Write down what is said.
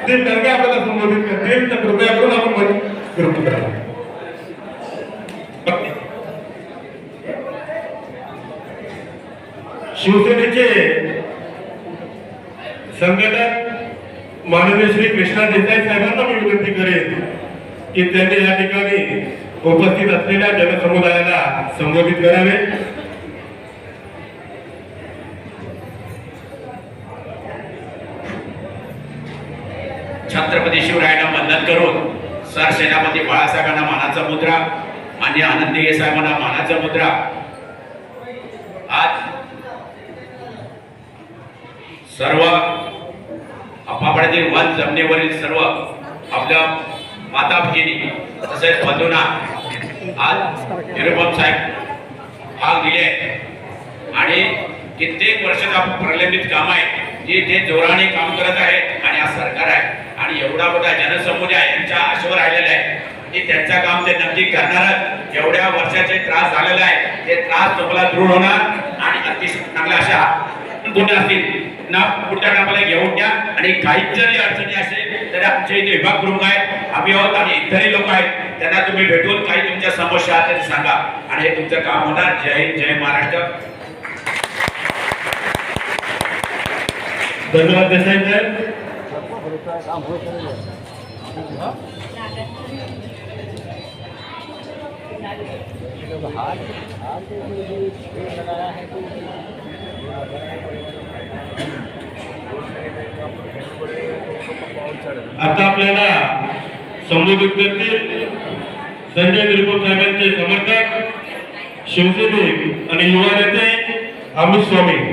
ते टर्गे आपल्याला संबोधित करतील तर कृपया करून आपण मन करून करा. शिवसेनेचे संघटक माननीय श्री कृष्णा देसाई साहेबांना मी विनंती करेन की त्यांनी या ठिकाणी उपस्थित असलेल्या जनसमुदायाला संबोधित करावे. छत्रपती शिवरायांना वंदन करून सरसेनापती बाळासाहेबांना मानाचा मुद्रा, मान्य आनंदी साहेबांना मानाचा मुद्रा. आज सर्व आपापल्यातील वन जमिनीवरील सर्व आपल्या माता भगिनी तसेच बंधूंना आज निरुपम साहेब भाग दिले आणि कित्येक वर्षाचा प्रलंबित काम आहे जे ते जोराने काम करत आहेत आणि आज सरकार आहे आणि एवढा मोठा जनसमुदाय यांच्या आशेवर आलेला आहे की त्यांचं काम ते नक्की करणार. एवढ्या वर्षाचे त्रास झालेला आहे ते त्रास तुम्हाला दूर होणार आणि अतिशय चांगल्या अशा गुण असतील ना पुढच्या टापाला घेऊन द्या. आणि काही जरी अडचणी असेल तर आमच्या इथे विभाग प्रमुख आहेत, आम्ही आहोत आणि इतरही लोक आहेत, त्यांना तुम्ही भेटून काही तुमच्या समस्या आहेत ते सांगा आणि हे तुमचं काम होणार. जय हिंद, जय महाराष्ट्र. धन्यवाद देसाई साहेब. आता आपल्याला संबोधित करतील संजय निरुपम साहेबांचे समर्थक, शिवसैनिक आणि युवा नेते अमित स्वामी.